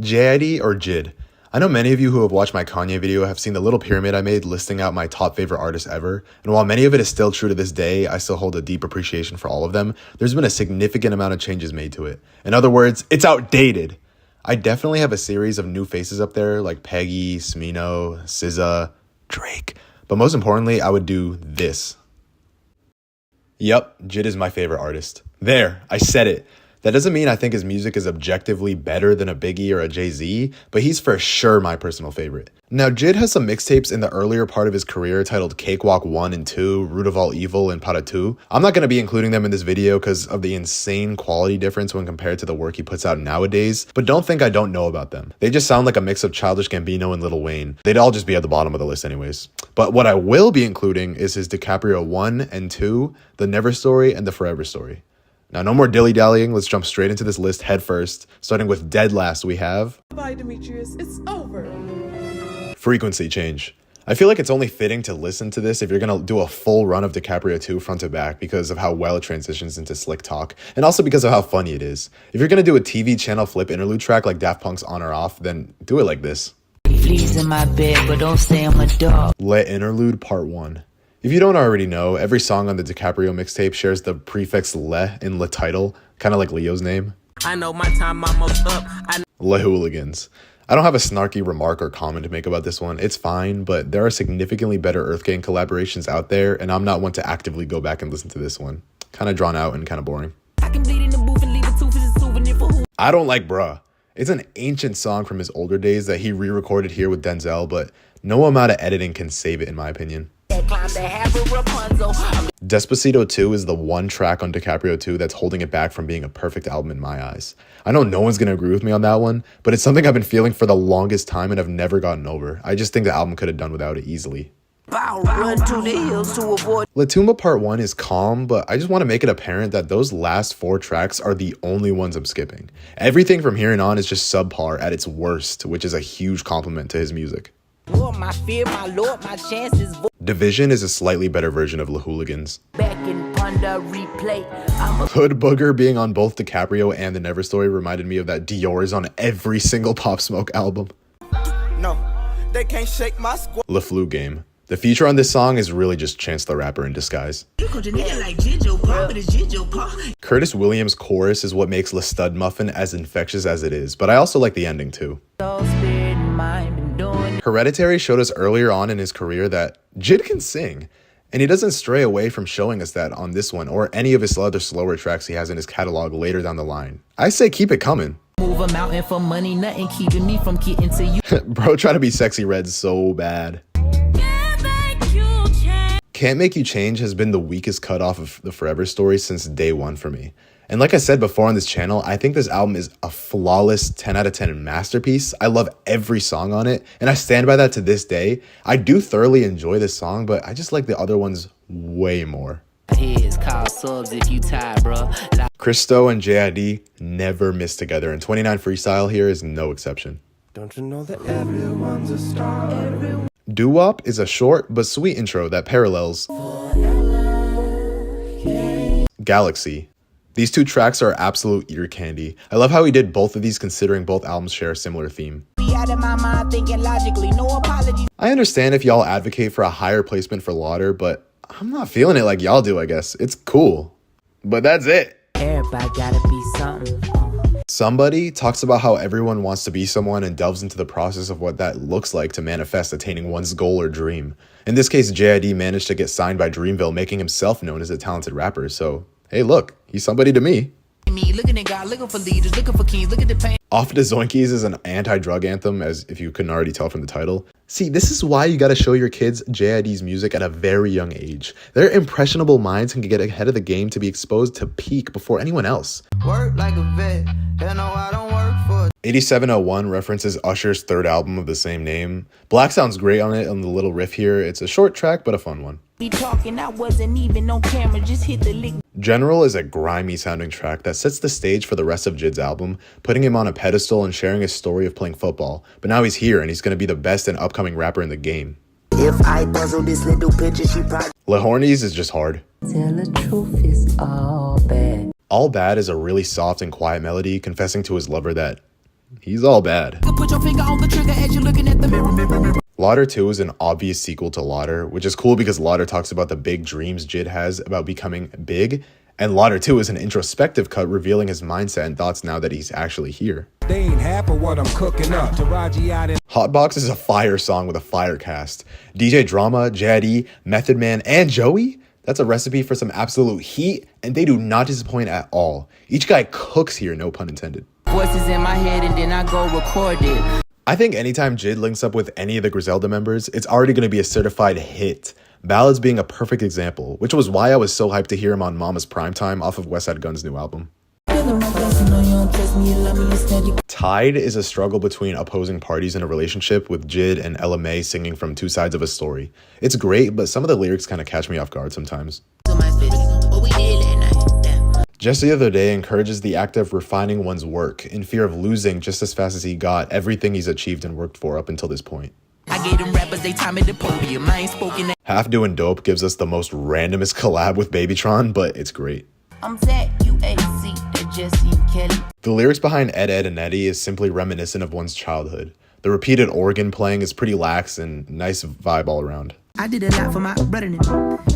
JID or JID? I know many of you who have watched my Kanye video have seen the little pyramid I made listing out my top favorite artists ever, and while many of it is still true to this day, I still hold a deep appreciation for all of them. There's been a significant amount of changes made to it. In other words, it's outdated. I definitely have a series of new faces up there like Peggy, Smino, SZA, Drake, but most importantly, I would do this. Yep, JID is my favorite artist. There, I said it. That doesn't mean I think his music is objectively better than a Biggie or a Jay-Z, but he's for sure my personal favorite. Now, JID has some mixtapes in the earlier part of his career titled Cakewalk 1 and 2, Root of All Evil, and Para 2. I'm not going to be including them in this video because of the insane quality difference when compared to the work he puts out nowadays, but don't think I don't know about them. They just sound like a mix of Childish Gambino and Lil Wayne. They'd all just be at the bottom of the list anyways. But what I will be including is his DiCaprio 1 and 2, The Never Story, and The Forever Story. Now, no more dilly-dallying, let's jump straight into this list head first. Starting with dead last, we have... Bye, Demetrius, it's over. Frequency change. I feel like it's only fitting to listen to this if you're gonna do a full run of DiCaprio 2 front to back because of how well it transitions into slick talk, and also because of how funny it is. If you're gonna do a TV channel flip interlude track like Daft Punk's On or Off, then do it like this. Fleas in my bed, but don't say I'm a dog. Let Interlude Part 1. If you don't already know, every song on the DiCaprio mixtape shares the prefix Le in the title, kind of like Leo's name. I know my time almost up. Le Hooligans. I don't have a snarky remark or comment to make about this one. It's fine, but there are significantly better Earth Gang collaborations out there, and I'm not one to actively go back and listen to this one. Kind of drawn out and kind of boring. I can bleed in the booth and leave a tooth as a souvenir for who? I don't like Bruh. It's an ancient song from his older days that he re-recorded here with Denzel, but no amount of editing can save it in my opinion. Despacito 2 is the one track on DiCaprio 2 that's holding it back from being a perfect album in my eyes. I know no one's going to agree with me on that one, but it's something I've been feeling for the longest time and I've never gotten over. I just think the album could have done without it easily. Latumba Part 1 is calm, but I just want to make it apparent that those last 4 tracks are the only ones I'm skipping. Everything from here on is just subpar at its worst, which is a huge compliment to his music. My fear, my lord, my chances. Division is a slightly better version of Le Hooligans. Back in Punda replay. Hood Booger being on both DiCaprio and The Never Story reminded me of that Dior is on every single Pop Smoke album. No, they can't shake my squad. Le Flu Game. The feature on this song is really just Chance the Rapper in disguise. Curtis Williams' chorus is what makes Le Stud Muffin as infectious as it is, but I also like the ending too. Hereditary showed us earlier on in his career that JID can sing, and he doesn't stray away from showing us that on this one or any of his other slower tracks he has in his catalog later down the line. I say keep it coming. Move a mountain for money, nothing keeping me from getting to you. Bro, trying to be Sexy Red so bad. Can't Make You Change has been the weakest cut off of The Forever Story since day one for me. And like I said before on this channel, I think this album is a flawless 10 out of 10 masterpiece. I love every song on it, and I stand by that to this day. I do thoroughly enjoy this song, but I just like the other ones way more. Christo and JID never miss together, and 29 Freestyle here is no exception. Don't you know that everyone's a star? Doo-Wop is a short but sweet intro that parallels Galaxy. These 2 tracks are absolute ear candy. I love how he did both of these considering both albums share a similar theme. I understand if y'all advocate for a higher placement for Lauder, but I'm not feeling it like y'all do, I guess. It's cool. But that's it. Everybody gotta be something. Somebody talks about how everyone wants to be someone and delves into the process of what that looks like to manifest attaining one's goal or dream. In this case, JID managed to get signed by Dreamville, making himself known as a talented rapper, so hey look, he's somebody to me. Off to Zoinkies is an anti-drug anthem, as if you couldn't already tell from the title. See, this is why you gotta show your kids JID's music at a very young age. Their impressionable minds can get ahead of the game to be exposed to peak before anyone else. Work like a vet, hell no, I don't work for 8701 references Usher's 3rd album of the same name. Black sounds great on it on the little riff here. It's a short track, but a fun one. I wasn't even on camera, just hit the lick. General is a grimy sounding track that sets the stage for the rest of JID's album, putting him on a pedestal and sharing his story of playing football. But now he's here and he's going to be the best and upcoming rapper in the game. If I puzzle this little picture, she probably... Le Hornies is just hard. Tell the truth is all bad. All Bad is a really soft and quiet melody confessing to his lover that He's all bad. Put your finger on the trigger as you're looking at the mirror. Lauder 2 is an obvious sequel to Lauder, which is cool because Lauder talks about the big dreams JID has about becoming big, and Lauder 2 is an introspective cut revealing his mindset and thoughts now that he's actually here. They ain't half of what I'm cooking up. Taraji Hotbox is a fire song with a fire cast. DJ Drama, J.I.D, Method Man, and Joey? That's a recipe for some absolute heat, and they do not disappoint at all. Each guy cooks here, no pun intended. Voices in my head and then I go record it. I think anytime JID links up with any of the Griselda members, it's already going to be a certified hit. Ballads being a perfect example, which was why I was so hyped to hear him on Mama's Primetime off of Westside Gunn's new album. Tide is a struggle between opposing parties in a relationship with JID and Ella Mai singing from two sides of a story. It's great, but some of the lyrics kind of catch me off guard sometimes. Just the other day encourages the act of refining one's work in fear of losing just as fast as he got everything he's achieved and worked for up until this point. I gave them rappers they time at the podium. I ain't spoken. Half Doing Dope gives us the most randomest collab with Babytron, but it's great. I'm Zach, you AC, that Jesse and Kelly. The lyrics behind Ed, Ed, and Eddie is simply reminiscent of one's childhood. The repeated organ playing is pretty lax and nice vibe all around. I did a lot for my brother.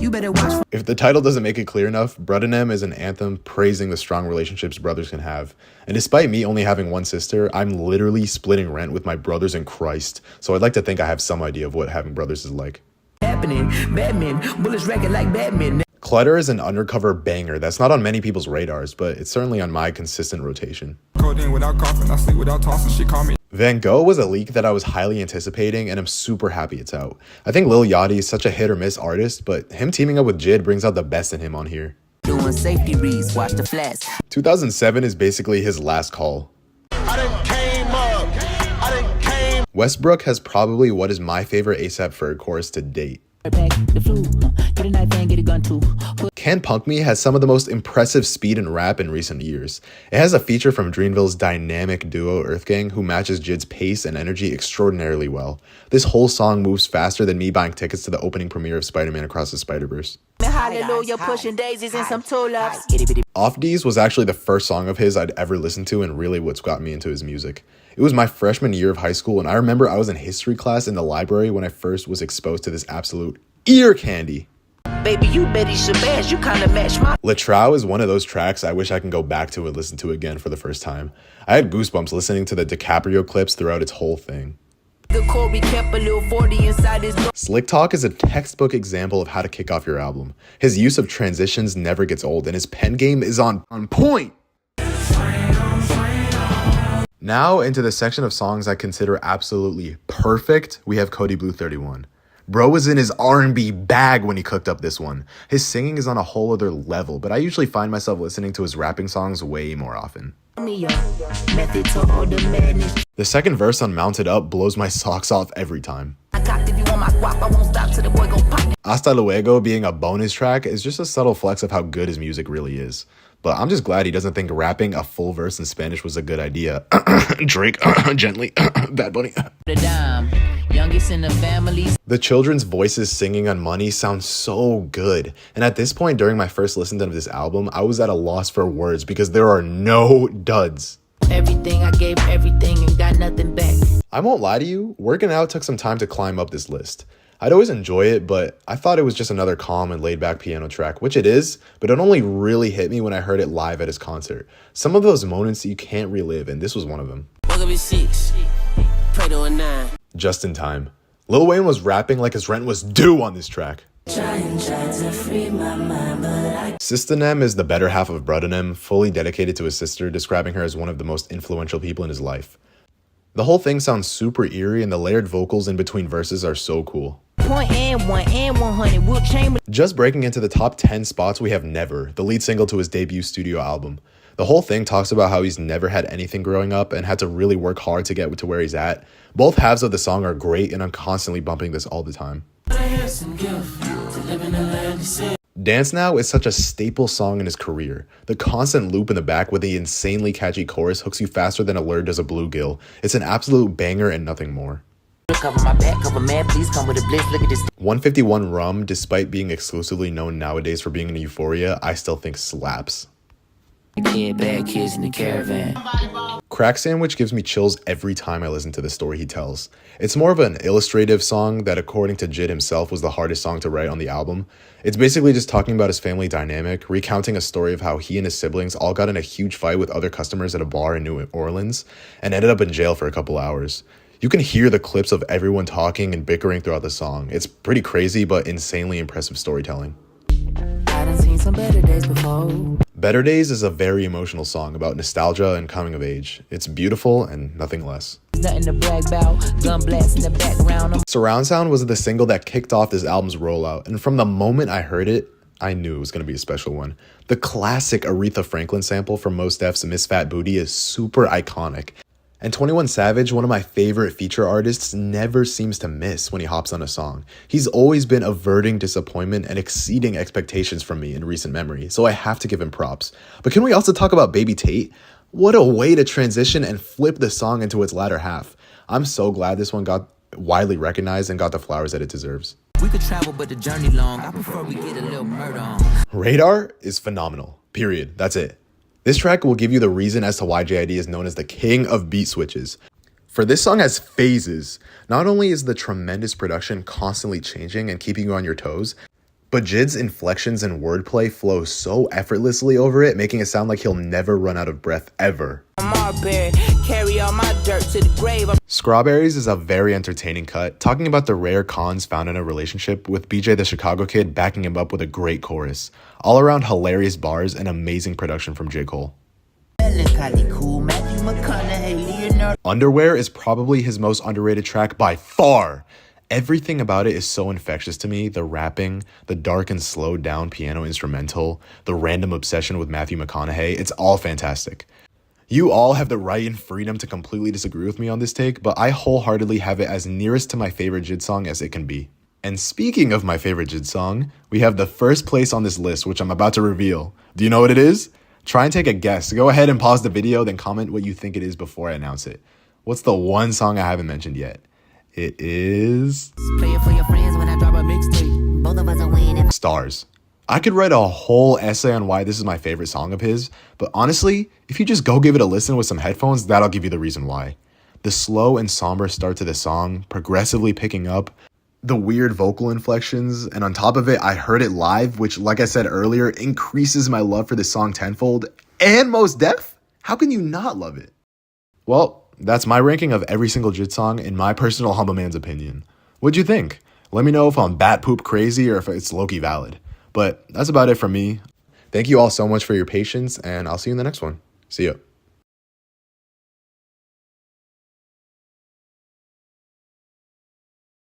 You better watch. If the title doesn't make it clear enough, Brudanem is an anthem praising the strong relationships brothers can have. And despite me only having one sister, I'm literally splitting rent with my brothers in Christ. So I'd like to think I have some idea of what having brothers is like. Happening, Batman, bullets racket like Batman. Clutter is an undercover banger that's not on many people's radars, but it's certainly on my consistent rotation. codeine without coughing. I sleep without tossing. She call me. Van Gogh was a leak that I was highly anticipating, and I'm super happy it's out. I think Lil Yachty is such a hit or miss artist, but him teaming up with JID brings out the best in him on here. Doing safety reads, watch the flash. 2007 is basically his last call. Westbrook has probably what is my favorite ASAP Ferg chorus to date. Can't Punk Me has some of the most impressive speed and rap in recent years. It has a feature from Dreamville's dynamic duo Earthgang who matches JID's pace and energy extraordinarily well. This whole song moves faster than me buying tickets to the opening premiere of Spider-Man Across the Spider-Verse. Hallelujah, pushing daisies and some tulips. Off D's was actually the first song of his I'd ever listened to and really what's got me into his music. It was my freshman year of high school, and I remember I was in history class in the library when I first was exposed to this absolute ear candy. Baby, you Betty Shabazz, you kinda match my... Latrow is one of those tracks I wish I can go back to and listen to again for the first time. I had goosebumps listening to the DiCaprio clips throughout its whole thing. The Corby kept a little 40 inside his... Slick Talk is a textbook example of how to kick off your album. His use of transitions never gets old, and his pen game is on point. Now into the section of songs I consider absolutely perfect, we have Cody Blue 31. Bro was in his R&B bag when he cooked up this one. His singing is on a whole other level, but I usually find myself listening to his rapping songs way more often. The second verse on Mounted Up blows my socks off every time. Hasta Luego being a bonus track is just a subtle flex of how good his music really is. But I'm just glad he doesn't think rapping a full verse in Spanish was a good idea. Drake, gently, Bad Bunny. Youngest in the family. The children's voices singing on Money sound so good. And at this point during my first listen to this album, I was at a loss for words because there are no duds. Everything I gave, everything and got nothing back. I won't lie to you, working out took some time to climb up this list. I'd always enjoy it, but I thought it was just another calm and laid-back piano track, which it is, but it only really hit me when I heard it live at his concert. Some of those moments you can't relive, and this was one of them. Just in time. Lil Wayne was rapping like his rent was due on this track. Systenem is the better half of Brudanem, fully dedicated to his sister, describing her as one of the most influential people in his life. The whole thing sounds super eerie, and the layered vocals in between verses are so cool. Point and 1 and 100 Will Chamber. Just breaking into the top 10 spots, we have Never, the lead single to his debut studio album. The whole thing talks about how he's never had anything growing up and had to really work hard to get to where he's at. Both halves of the song are great, and I'm constantly bumping this all the time. Dance Now is such a staple song in his career. The constant loop in the back with the insanely catchy chorus hooks you faster than a lure does a bluegill. It's an absolute banger and nothing more. Cover my back, cover man, please come with a blitz. Look at this. 151 Rum, despite being exclusively known nowadays for being in Euphoria, I still think slaps. Bad kids in the caravan. Crack Sandwich gives me chills every time I listen to the story he tells. It's more of an illustrative song that, according to JID himself, was the hardest song to write on the album. It's basically just talking about his family dynamic, recounting a story of how he and his siblings all got in a huge fight with other customers at a bar in New Orleans and ended up in jail for a couple hours. You can hear the clips of everyone talking and bickering throughout the song. It's pretty crazy but insanely impressive storytelling. I done seen some better days before. Better Days is a very emotional song about nostalgia and coming of age. It's beautiful and nothing less. Nothing to brag about. Gun blast in the background. Surround Sound was the single that kicked off this album's rollout, and from the moment I heard it, I knew it was going to be a special one. The classic Aretha Franklin sample from Mos Def's Miss Fat Booty is super iconic. And 21 Savage, one of my favorite feature artists, never seems to miss when he hops on a song. He's always been averting disappointment and exceeding expectations from me in recent memory, so I have to give him props. But can we also talk about Baby Tate? What a way to transition and flip the song into its latter half. I'm so glad this one got widely recognized and got the flowers that it deserves. We could travel, but the journey long. I prefer we get a little murder on. Radar is phenomenal. Period. That's it. This track will give you the reason as to why J.I.D is known as the king of beat switches. For this song has phases. Not only is the tremendous production constantly changing and keeping you on your toes, but JID's inflections and wordplay flow so effortlessly over it, making it sound like he'll never run out of breath ever. Carry all my dirt to the grave. Strawberries is a very entertaining cut, talking about the rare cons found in a relationship, with BJ the Chicago Kid backing him up with a great chorus. All around hilarious bars and amazing production from J. Cole. Underwear is probably his most underrated track by far. Everything about it is so infectious to me. The rapping, the dark and slowed down piano instrumental, the random obsession with Matthew McConaughey, it's all fantastic. You all have the right and freedom to completely disagree with me on this take, but I wholeheartedly have it as nearest to my favorite JID song as it can be. And speaking of my favorite JID song, we have the first place on this list, which I'm about to reveal. Do you know what it is? Try and take a guess. Go ahead and pause the video, then comment what you think it is before I announce it. What's the one song I haven't mentioned yet? It is... Play it for your friends when I drop a mixtape. Both of us are winning. Stars. I could write a whole essay on why this is my favorite song of his, but honestly, if you just go give it a listen with some headphones, that'll give you the reason why. The slow and somber start to the song, progressively picking up, the weird vocal inflections, and on top of it, I heard it live, which, like I said earlier, increases my love for this song tenfold, and Mos Def? How can you not love it? Well, that's my ranking of every single JID song in my personal humble man's opinion. What'd you think? Let me know if I'm bat poop crazy or if it's low-key valid. But that's about it from me. Thank you all so much for your patience, and I'll see you in the next one. See ya.